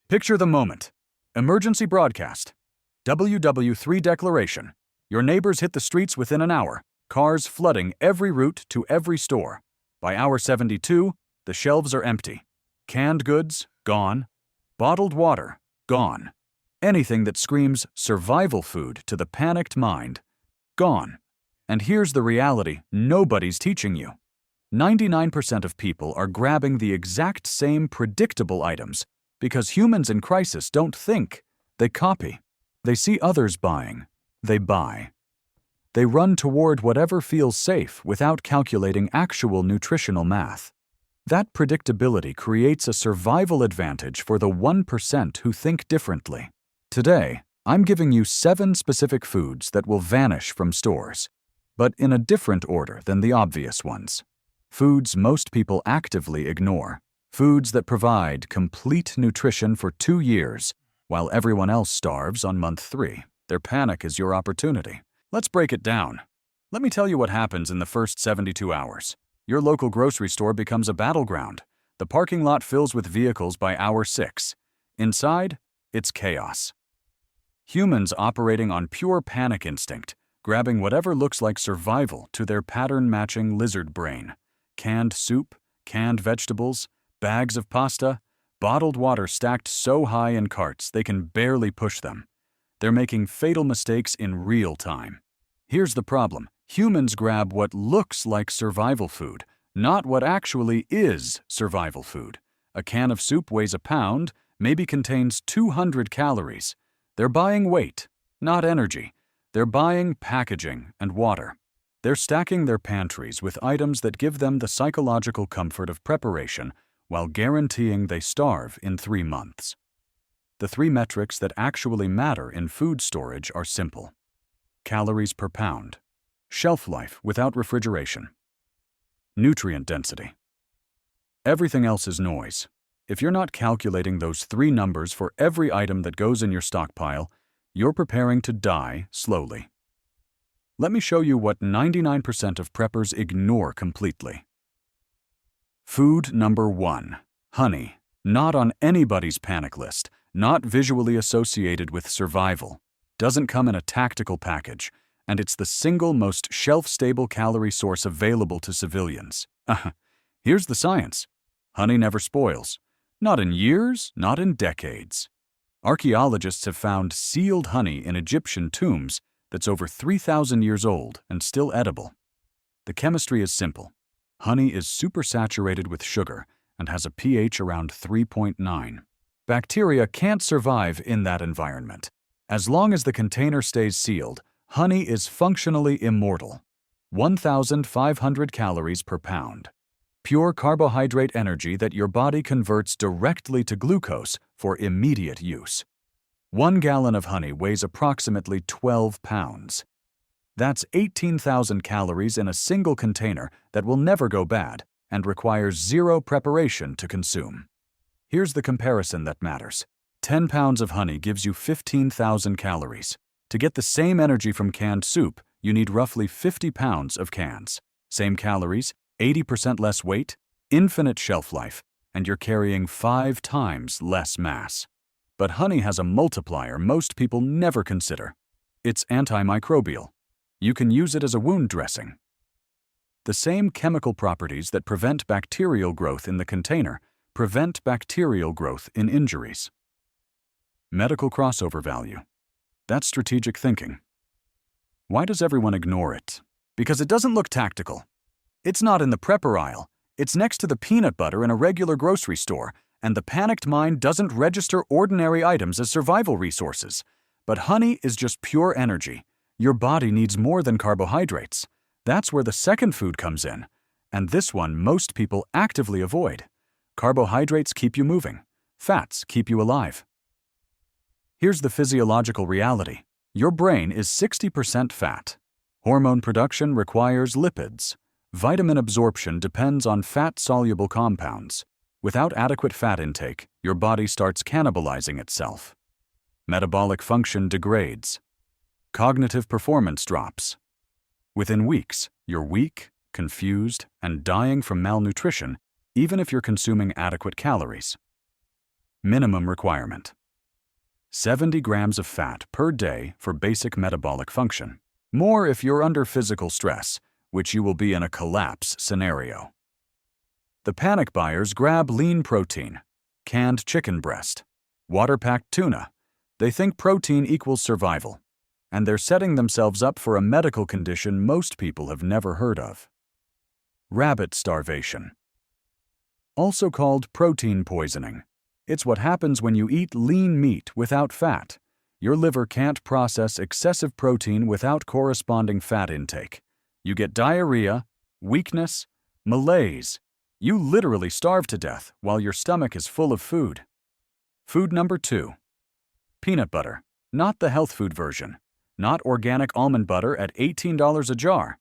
Picture the moment. Emergency broadcast. WW3 declaration. Your neighbors hit the streets within an hour, cars flooding every route to every store. By hour 72, the shelves are empty. Canned goods, gone. Bottled water, gone. Anything that screams survival food to the panicked mind, gone. And here's the reality nobody's teaching you. 99% of people are grabbing the exact same predictable items because humans in crisis don't think, they copy. They see others buying, they buy. They run toward whatever feels safe without calculating actual nutritional math. That predictability creates a survival advantage for the 1% who think differently. Today, I'm giving you 7 specific foods that will vanish from stores, but in a different order than the obvious ones. Foods most people actively ignore. Foods that provide complete nutrition for 2 years, while everyone else starves on month 3. Their panic is your opportunity. Let's break it down. Let me tell you what happens in the first 72 hours. Your local grocery store becomes a battleground. The parking lot fills with vehicles by hour 6. Inside, it's chaos. Humans operating on pure panic instinct, grabbing whatever looks like survival to their pattern-matching lizard brain. Canned soup, canned vegetables, bags of pasta, bottled water stacked so high in carts they can barely push them. They're making fatal mistakes in real time. Here's the problem. Humans grab what looks like survival food, not what actually is survival food. A can of soup weighs a pound, maybe contains 200 calories. They're buying weight, not energy. They're buying packaging and water. They're stacking their pantries with items that give them the psychological comfort of preparation while guaranteeing they starve in 3 months. The 3 metrics that actually matter in food storage are simple. Calories per pound. Shelf life without refrigeration. Nutrient density. Everything else is noise. If you're not calculating those 3 numbers for every item that goes in your stockpile, you're preparing to die slowly. Let me show you what 99% of preppers ignore completely. Food number 1. Honey. Not on anybody's panic list, not visually associated with survival. Doesn't come in a tactical package, and it's the single most shelf-stable calorie source available to civilians. Here's the science. Honey never spoils. Not in years, not in decades. Archaeologists have found sealed honey in Egyptian tombs that's over 3,000 years old and still edible. The chemistry is simple. Honey is supersaturated with sugar and has a pH around 3.9. Bacteria can't survive in that environment. As long as the container stays sealed, honey is functionally immortal. 1,500 calories per pound. Pure carbohydrate energy that your body converts directly to glucose for immediate use. 1 gallon of honey weighs approximately 12 pounds. That's 18,000 calories in a single container that will never go bad and requires 0 preparation to consume. Here's the comparison that matters. 10 pounds of honey gives you 15,000 calories. To get the same energy from canned soup, you need roughly 50 pounds of cans. Same calories, 80% less weight, infinite shelf life, and you're carrying 5 times less mass. But honey has a multiplier most people never consider. It's antimicrobial. You can use it as a wound dressing. The same chemical properties that prevent bacterial growth in the container prevent bacterial growth in injuries. Medical crossover value. That's strategic thinking. Why does everyone ignore it? Because it doesn't look tactical. It's not in the prepper aisle. It's next to the peanut butter in a regular grocery store, and the panicked mind doesn't register ordinary items as survival resources. But honey is just pure energy. Your body needs more than carbohydrates. That's where the second food comes in, and this one most people actively avoid. Carbohydrates keep you moving. Fats keep you alive. Here's the physiological reality. Your brain is 60% fat. Hormone production requires lipids. Vitamin absorption depends on fat-soluble compounds. Without adequate fat intake, your body starts cannibalizing itself. Metabolic function degrades. Cognitive performance drops. Within weeks, you're weak, confused, and dying from malnutrition, even if you're consuming adequate calories. Minimum requirement: 70 grams of fat per day for basic metabolic function. More if you're under physical stress, which you will be in a collapse scenario. The panic buyers grab lean protein, canned chicken breast, water-packed tuna. They think protein equals survival, and they're setting themselves up for a medical condition most people have never heard of: rabbit starvation. Also called protein poisoning. It's what happens when you eat lean meat without fat. Your liver can't process excessive protein without corresponding fat intake. You get diarrhea, weakness, malaise. You literally starve to death while your stomach is full of food. Food number 2. Peanut butter. Not the health food version. Not organic almond butter at $18 a jar.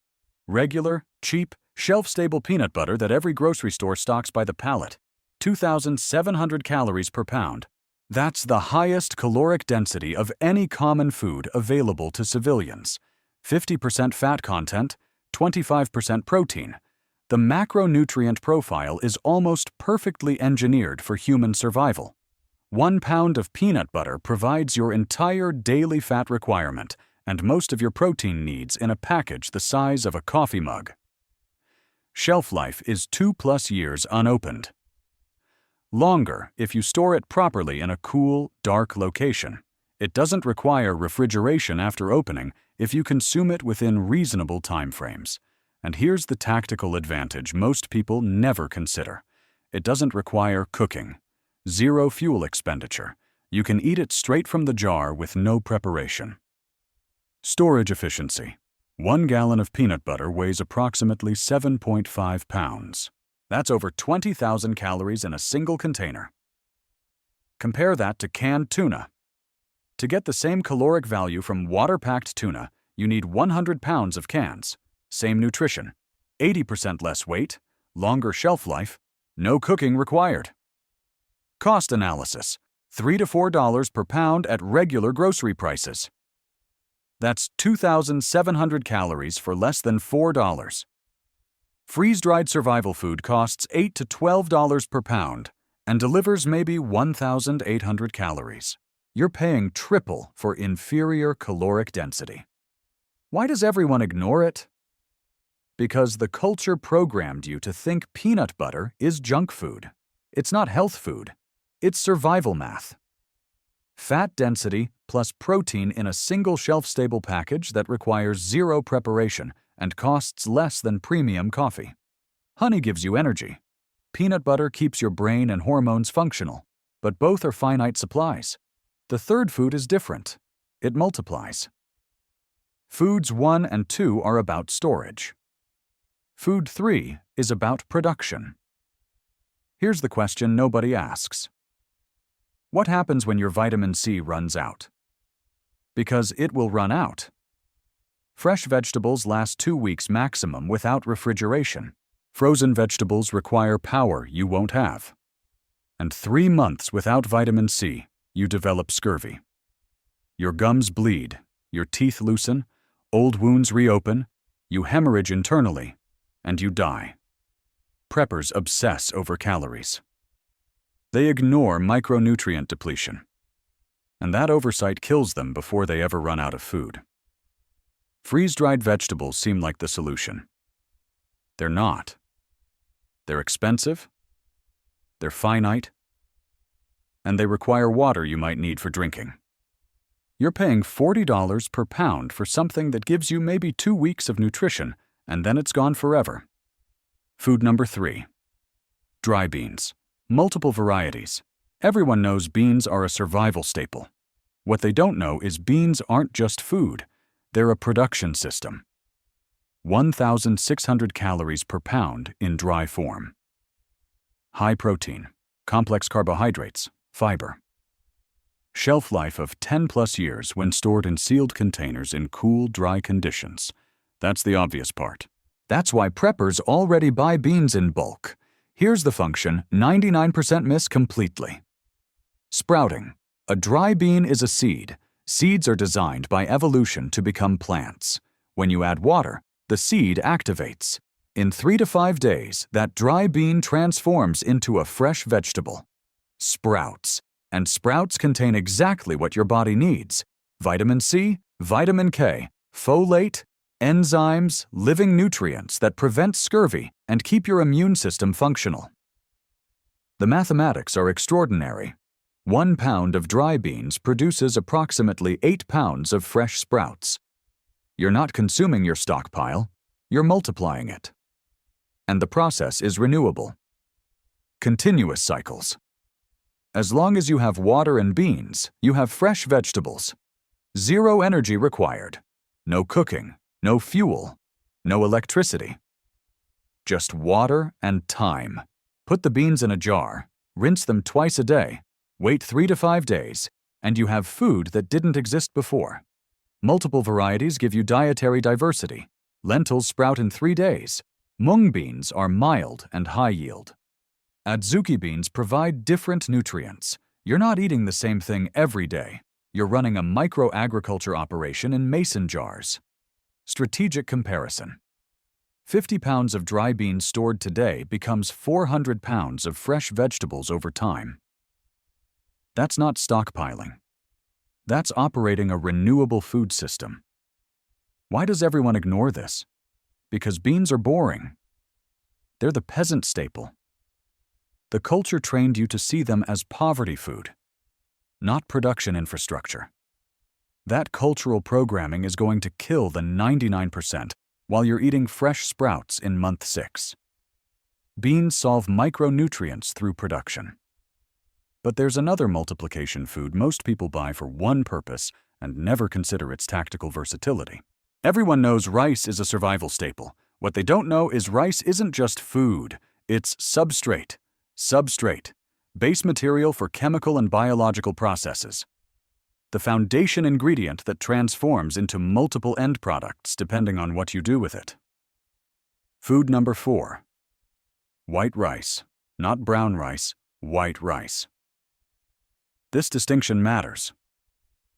Regular, cheap, shelf-stable peanut butter that every grocery store stocks by the pallet. 2,700 calories per pound. That's the highest caloric density of any common food available to civilians. 50% fat content, 25% protein. The macronutrient profile is almost perfectly engineered for human survival. 1 pound of peanut butter provides your entire daily fat requirement and most of your protein needs in a package the size of a coffee mug. Shelf life is 2+ years unopened. Longer if you store it properly in a cool, dark location. It doesn't require refrigeration after opening if you consume it within reasonable time frames. And here's the tactical advantage most people never consider. It doesn't require cooking. 0 fuel expenditure. You can eat it straight from the jar with no preparation. Storage efficiency. 1 gallon of peanut butter weighs approximately 7.5 pounds. That's over 20,000 calories in a single container. Compare that to canned tuna. To get the same caloric value from water-packed tuna, you need 100 pounds of cans. Same nutrition, 80% less weight, longer shelf life, no cooking required. Cost analysis: $3 to $4 per pound at regular grocery prices. That's 2,700 calories for less than $4. Freeze-dried survival food costs $8 to $12 per pound and delivers maybe 1,800 calories. You're paying triple for inferior caloric density. Why does everyone ignore it? Because the culture programmed you to think peanut butter is junk food. It's not health food. It's survival math. Fat density plus protein in a single shelf-stable package that requires 0 preparation and costs less than premium coffee. Honey gives you energy. Peanut butter keeps your brain and hormones functional, but both are finite supplies. The third food is different. It multiplies. Foods 1 and 2 are about storage. Food 3 is about production. Here's the question nobody asks. What happens when your vitamin C runs out? Because it will run out. Fresh vegetables last 2 weeks maximum without refrigeration. Frozen vegetables require power you won't have. And 3 months without vitamin C, you develop scurvy. Your gums bleed, your teeth loosen, old wounds reopen, you hemorrhage internally, and you die. Preppers obsess over calories. They ignore micronutrient depletion. And that oversight kills them before they ever run out of food. Freeze-dried vegetables seem like the solution. They're not. They're expensive, they're finite, and they require water you might need for drinking. You're paying $40 per pound for something that gives you maybe 2 weeks of nutrition, and then it's gone forever. Food number 3. Dry beans. Multiple varieties. Everyone knows beans are a survival staple. What they don't know is beans aren't just food. They're a production system. 1,600 calories per pound in dry form. High protein, complex carbohydrates, fiber. Shelf life of 10+ years when stored in sealed containers in cool, dry conditions. That's the obvious part. That's why preppers already buy beans in bulk. Here's the function 99% miss completely. Sprouting. A dry bean is a seed. Seeds are designed by evolution to become plants. When you add water, the seed activates. In 3 to 5 days, that dry bean transforms into a fresh vegetable. Sprouts. And sprouts contain exactly what your body needs: vitamin C, vitamin K, folate, enzymes, living nutrients that prevent scurvy and keep your immune system functional. The mathematics are extraordinary. 1 pound of dry beans produces approximately 8 pounds of fresh sprouts. You're not consuming your stockpile, you're multiplying it. And the process is renewable. Continuous cycles. As long as you have water and beans, you have fresh vegetables. Zero energy required. No cooking, no fuel, no electricity. Just water and time. Put the beans in a jar, rinse them twice a day, wait 3 to 5 days, and you have food that didn't exist before. Multiple varieties give you dietary diversity. Lentils sprout in 3 days. Mung beans are mild and high yield. Adzuki beans provide different nutrients. You're not eating the same thing every day. You're running a micro-agriculture operation in mason jars. Strategic comparison. 50 pounds of dry beans stored today becomes 400 pounds of fresh vegetables over time. That's not stockpiling. That's operating a renewable food system. Why does everyone ignore this? Because beans are boring. They're the peasant staple. The culture trained you to see them as poverty food, not production infrastructure. That cultural programming is going to kill the 99% while you're eating fresh sprouts in month 6. Beans solve micronutrients through production. But there's another multiplication food most people buy for one purpose and never consider its tactical versatility. Everyone knows rice is a survival staple. What they don't know is rice isn't just food, it's substrate. Substrate, base material for chemical and biological processes. The foundation ingredient that transforms into multiple end products depending on what you do with it. Food number 4. White rice, not brown rice, white rice. This distinction matters.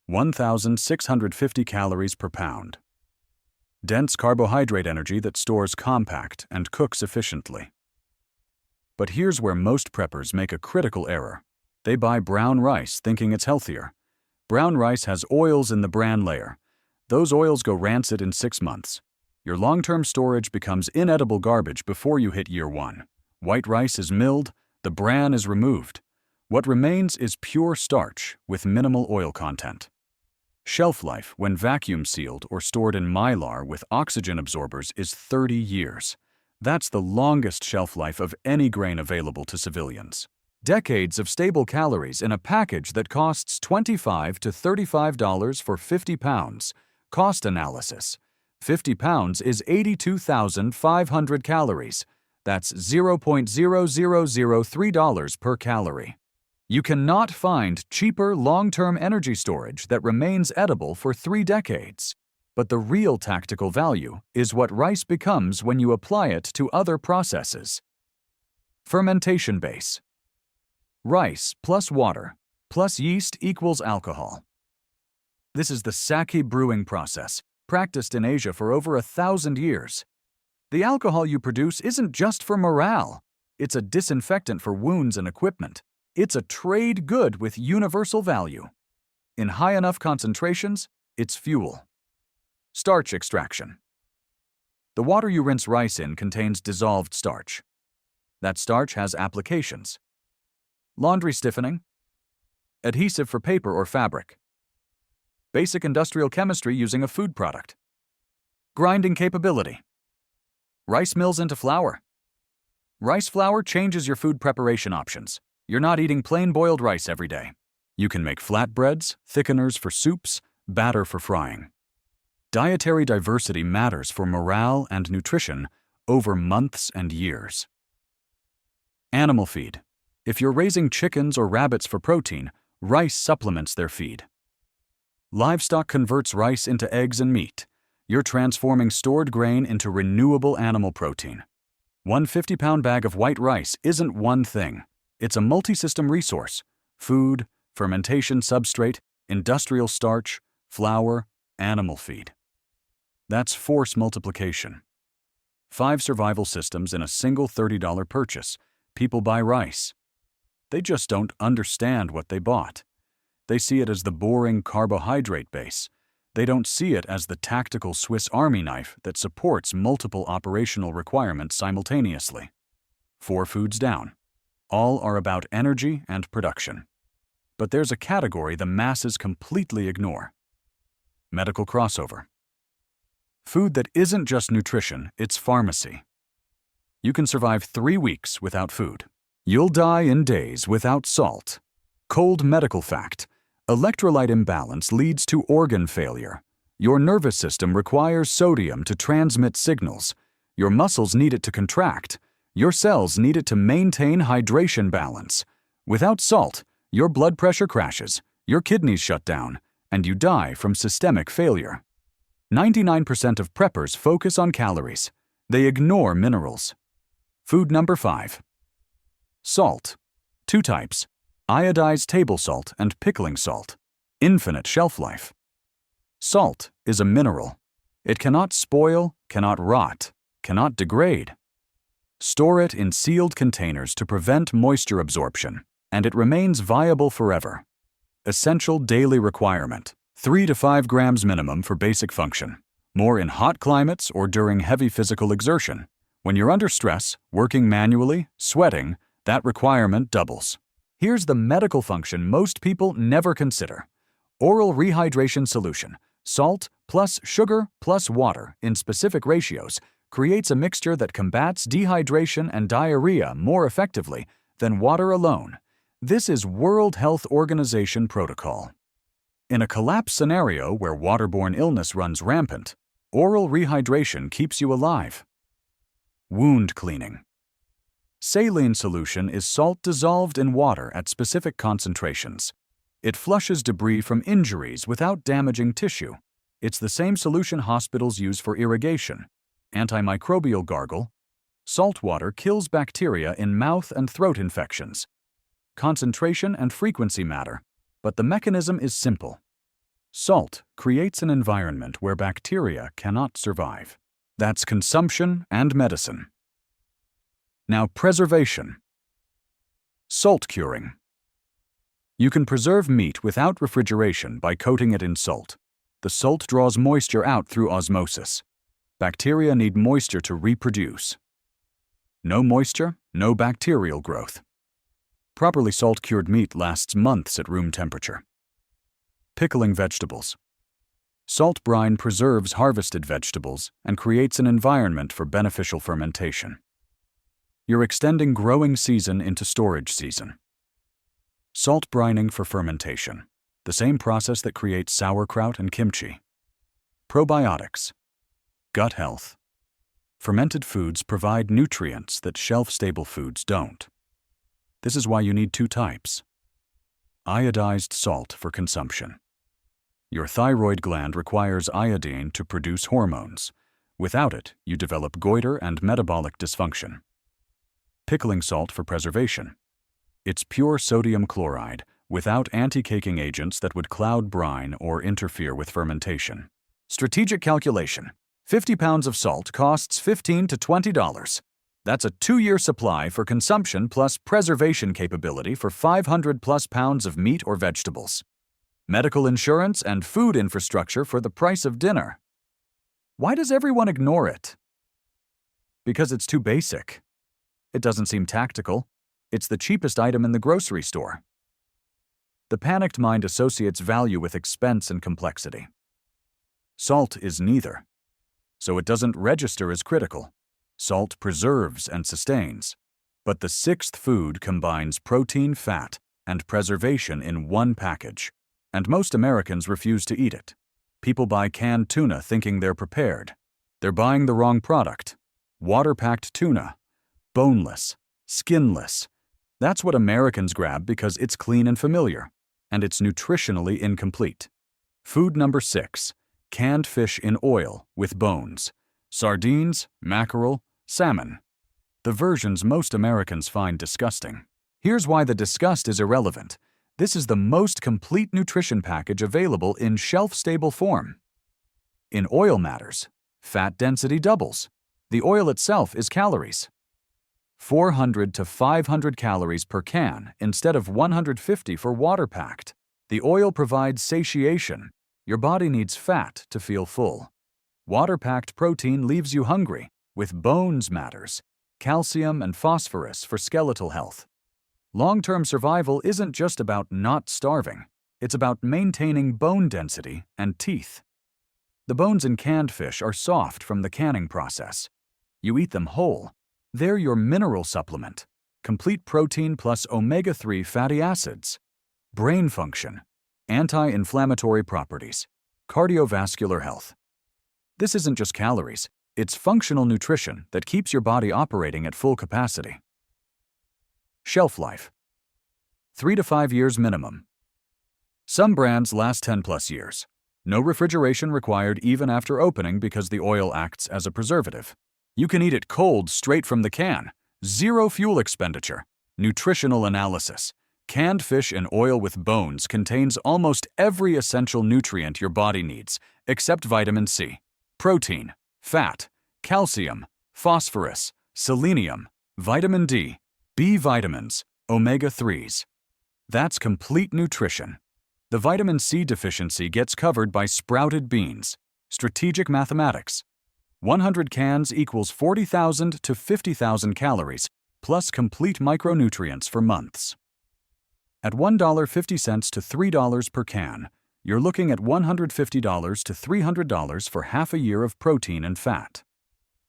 1,650 calories per pound. Dense carbohydrate energy that stores compact and cooks efficiently. But here's where most preppers make a critical error. They buy brown rice thinking it's healthier. Brown rice has oils in the bran layer. Those oils go rancid in 6 months. Your long-term storage becomes inedible garbage before you hit year 1. White rice is milled, the bran is removed. What remains is pure starch with minimal oil content. Shelf life, when vacuum sealed or stored in mylar with oxygen absorbers, is 30 years. That's the longest shelf life of any grain available to civilians. Decades of stable calories in a package that costs $25 to $35 for 50 pounds. Cost analysis. 50 pounds is 82,500 calories. That's $0.0003 per calorie. You cannot find cheaper long-term energy storage that remains edible for 3 decades. But the real tactical value is what rice becomes when you apply it to other processes. Fermentation base. Rice plus water plus yeast equals alcohol. This is the sake brewing process, practiced in Asia for over 1,000 years. The alcohol you produce isn't just for morale. It's a disinfectant for wounds and equipment. It's a trade good with universal value. In high enough concentrations, it's fuel. Starch extraction. The water you rinse rice in contains dissolved starch. That starch has applications. Laundry stiffening. Adhesive for paper or fabric. Basic industrial chemistry using a food product. Grinding capability. Rice mills into flour. Rice flour changes your food preparation options. You're not eating plain boiled rice every day. You can make flatbreads, thickeners for soups, batter for frying. Dietary diversity matters for morale and nutrition over months and years. Animal feed. If you're raising chickens or rabbits for protein, rice supplements their feed. Livestock converts rice into eggs and meat. You're transforming stored grain into renewable animal protein. One 50-pound bag of white rice isn't one thing. It's a multi-system resource: food, fermentation substrate, industrial starch, flour, animal feed. That's force multiplication. 5 survival systems in a single $30 purchase. People buy rice. They just don't understand what they bought. They see it as the boring carbohydrate base. They don't see it as the tactical Swiss Army knife that supports multiple operational requirements simultaneously. 4 foods down. All are about energy and production. But there's a category the masses completely ignore. Medical crossover. Food that isn't just nutrition, it's pharmacy. You can survive 3 weeks without food. You'll die in days without salt. Cold medical fact. Electrolyte imbalance leads to organ failure. Your nervous system requires sodium to transmit signals. Your muscles need it to contract. Your cells need it to maintain hydration balance. Without salt, your blood pressure crashes, your kidneys shut down, and you die from systemic failure. 99% of preppers focus on calories. They ignore minerals. Food number 5. Salt. 2 types. Iodized table salt and pickling salt. Infinite shelf life. Salt is a mineral. It cannot spoil, cannot rot, cannot degrade. Store it in sealed containers to prevent moisture absorption, and it remains viable forever. Essential daily requirement. 3 to 5 grams minimum for basic function. More in hot climates or during heavy physical exertion. When you're under stress, working manually, sweating, that requirement doubles. Here's the medical function most people never consider. Oral rehydration solution. Salt plus sugar plus water in specific ratios creates a mixture that combats dehydration and diarrhea more effectively than water alone. This is World Health Organization protocol. In a collapse scenario where waterborne illness runs rampant, oral rehydration keeps you alive. Wound cleaning. Saline solution is salt dissolved in water at specific concentrations. It flushes debris from injuries without damaging tissue. It's the same solution hospitals use for irrigation. Antimicrobial gargle. Salt water kills bacteria in mouth and throat infections. Concentration and frequency matter, but the mechanism is simple. Salt creates an environment where bacteria cannot survive. That's consumption and medicine. Now, preservation. Salt curing. You can preserve meat without refrigeration by coating it in salt. The salt draws moisture out through osmosis. Bacteria need moisture to reproduce. No moisture, no bacterial growth. Properly salt-cured meat lasts months at room temperature. Pickling vegetables. Salt brine preserves harvested vegetables and creates an environment for beneficial fermentation. You're extending growing season into storage season. Salt brining for fermentation, the same process that creates sauerkraut and kimchi. Probiotics. Gut health. Fermented foods provide nutrients that shelf-stable foods don't. This is why you need 2 types. Iodized salt for consumption. Your thyroid gland requires iodine to produce hormones. Without it, you develop goiter and metabolic dysfunction. Pickling salt for preservation. It's pure sodium chloride without anti-caking agents that would cloud brine or interfere with fermentation. Strategic calculation. 50 pounds of salt costs $15 to $20. That's a 2-year supply for consumption plus preservation capability for 500+ pounds of meat or vegetables. Medical insurance and food infrastructure for the price of dinner. Why does everyone ignore it? Because it's too basic. It doesn't seem tactical. It's the cheapest item in the grocery store. The panicked mind associates value with expense and complexity. Salt is neither. So it doesn't register as critical. Salt preserves and sustains. But the 6th food combines protein, fat, and preservation in one package. And most Americans refuse to eat it. People buy canned tuna thinking they're prepared. They're buying the wrong product. Water-packed tuna. Boneless. Skinless. That's what Americans grab because it's clean and familiar. And it's nutritionally incomplete. Food number 6. Canned fish in oil with bones. Sardines, mackerel, salmon. The versions most Americans find disgusting. Here's why the disgust is irrelevant. This is the most complete nutrition package available in shelf-stable form. In oil matters, fat density doubles. The oil itself is calories. 400 to 500 calories per can instead of 150 for water-packed. The oil provides satiation. Your body needs fat to feel full. Water-packed protein leaves you hungry, with bones matters, calcium and phosphorus for skeletal health. Long-term survival isn't just about not starving. It's about maintaining bone density and teeth. The bones in canned fish are soft from the canning process. You eat them whole. They're your mineral supplement. Complete protein plus omega-3 fatty acids. Brain function. Anti-inflammatory properties. Cardiovascular health. This isn't just calories. It's functional nutrition that keeps your body operating at full capacity. Shelf life. 3 to 5 years minimum. Some brands last 10+ years. No refrigeration required even after opening because the oil acts as a preservative. You can eat it cold straight from the can. Zero fuel expenditure. Nutritional analysis. Canned fish in oil with bones contains almost every essential nutrient your body needs, except vitamin C, protein, fat, calcium, phosphorus, selenium, vitamin D, B vitamins, omega-3s. That's complete nutrition. The vitamin C deficiency gets covered by sprouted beans. Strategic mathematics. 100 cans equals 40,000 to 50,000 calories, plus complete micronutrients for months. At $1.50 to $3 per can, you're looking at $150 to $300 for half a year of protein and fat.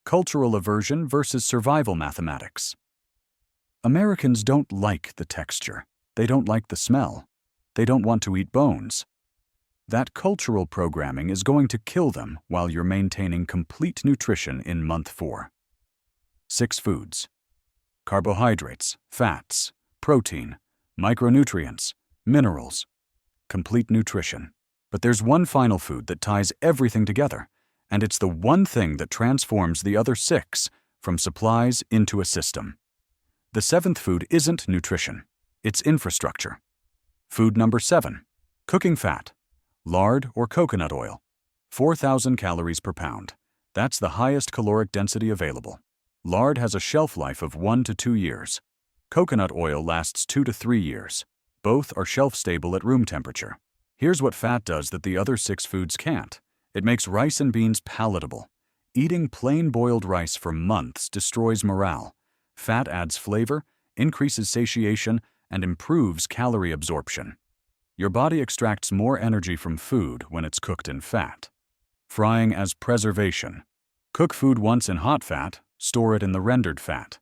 Cultural aversion versus survival mathematics. Americans don't like the texture. They don't like the smell. They don't want to eat bones. That cultural programming is going to kill them while you're maintaining complete nutrition in month 4. 6 foods. Carbohydrates, fats, protein, micronutrients, minerals. Complete nutrition. But there's one final food that ties everything together, and it's the one thing that transforms the other 6 from supplies into a system. The 7th food isn't nutrition. It's infrastructure. Food number 7. Cooking fat. Lard or coconut oil. 4,000 calories per pound. That's the highest caloric density available. Lard has a shelf life of 1 to 2 years. Coconut oil lasts 2 to 3 years. Both are shelf-stable at room temperature. Here's what fat does that the other 6 foods can't. It makes rice and beans palatable. Eating plain boiled rice for months destroys morale. Fat adds flavor, increases satiation, and improves calorie absorption. Your body extracts more energy from food when it's cooked in fat. Frying as preservation. Cook food once in hot fat, store it in the rendered fat.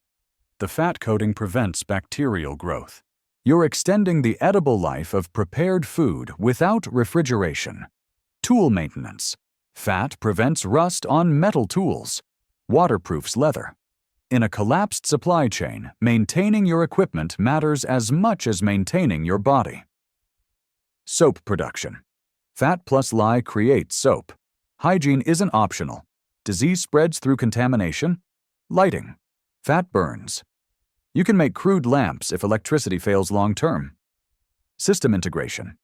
The fat coating prevents bacterial growth. You're extending the edible life of prepared food without refrigeration. Tool maintenance. Fat prevents rust on metal tools. Waterproofs leather. In a collapsed supply chain, maintaining your equipment matters as much as maintaining your body. Soap production. Fat plus lye creates soap. Hygiene isn't optional. Disease spreads through contamination. Lighting. Fat burns. You can make crude lamps if electricity fails long-term. System integration.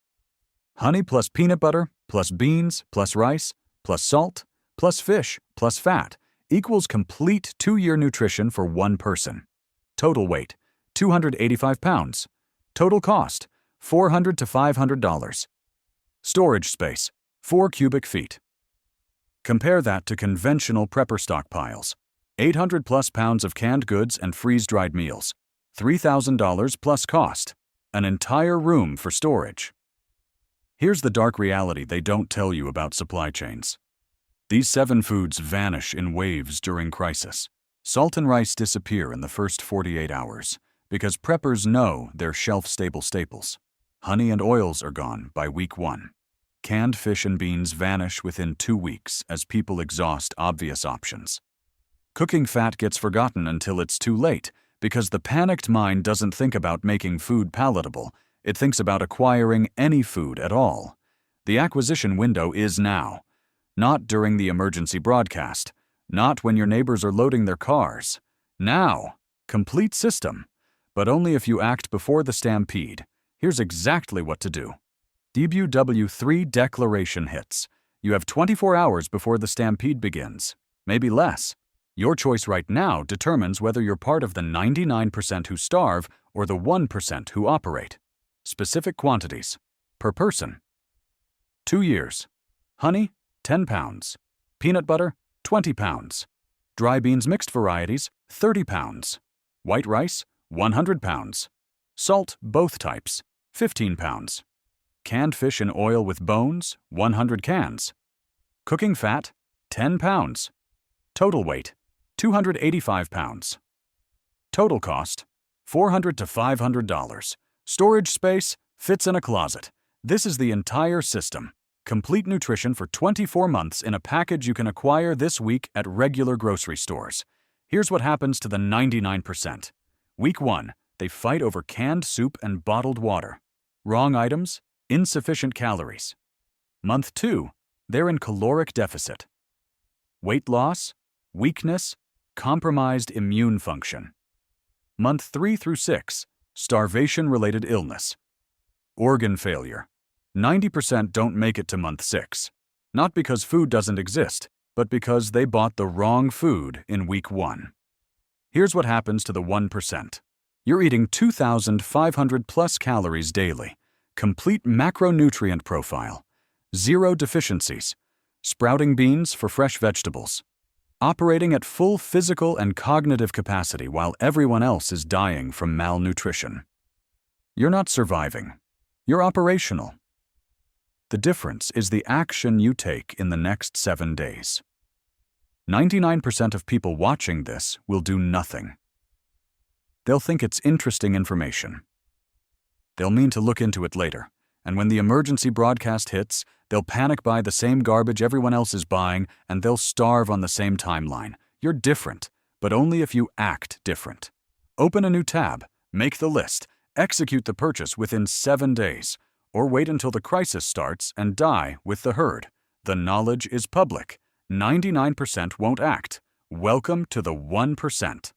Honey plus peanut butter, plus beans, plus rice, plus salt, plus fish, plus fat equals complete 2-year nutrition for one person. Total weight, 285 pounds. Total cost, $400 to $500. Storage space, 4 cubic feet. Compare that to conventional prepper stockpiles. 800+ pounds of canned goods and freeze-dried meals. $3,000 plus cost. An entire room for storage. Here's the dark reality they don't tell you about supply chains. These 7 foods vanish in waves during crisis. Salt and rice disappear in the first 48 hours because preppers know they're shelf-stable staples. Honey and oils are gone by week 1. Canned fish and beans vanish within 2 weeks as people exhaust obvious options. Cooking fat gets forgotten until it's too late because the panicked mind doesn't think about making food palatable. It thinks about acquiring any food at all. The acquisition window is now. Not during the emergency broadcast. Not when your neighbors are loading their cars. Now. Complete system. But only if you act before the stampede. Here's exactly what to do. WW3 declaration hits. You have 24 hours before the stampede begins. Maybe less. Your choice right now determines whether you're part of the 99% who starve or the 1% who operate. Specific quantities. Per person. 2 years. Honey, 10 pounds. Peanut butter, 20 pounds. Dry beans mixed varieties, 30 pounds. White rice, 100 pounds. Salt, both types, 15 pounds. Canned fish in oil with bones, 100 cans. Cooking fat, 10 pounds. Total weight, 285 pounds. Total cost, $400 to $500. Storage space, fits in a closet. This is the entire system. Complete nutrition for 24 months in a package you can acquire this week at regular grocery stores. Here's what happens to the 99%. Week 1, they fight over canned soup and bottled water. Wrong items, insufficient calories. Month 2, they're in caloric deficit. Weight loss, weakness, compromised immune function. Month 3 through 6, starvation-related illness. Organ failure. 90% don't make it to month 6. Not because food doesn't exist, but because they bought the wrong food in week 1. Here's what happens to the 1%. You're eating 2,500 plus calories daily. Complete macronutrient profile. 0 deficiencies. Sprouting beans for fresh vegetables. Operating at full physical and cognitive capacity while everyone else is dying from malnutrition. You're not surviving. You're operational. The difference is the action you take in the next 7 days. 99% of people watching this will do nothing. They'll think it's interesting information. They'll mean to look into it later, and when the emergency broadcast hits, they'll panic buy the same garbage everyone else is buying, and they'll starve on the same timeline. You're different, but only if you act different. Open a new tab, make the list, execute the purchase within 7 days, or wait until the crisis starts and die with the herd. The knowledge is public. 99% won't act. Welcome to the 1%.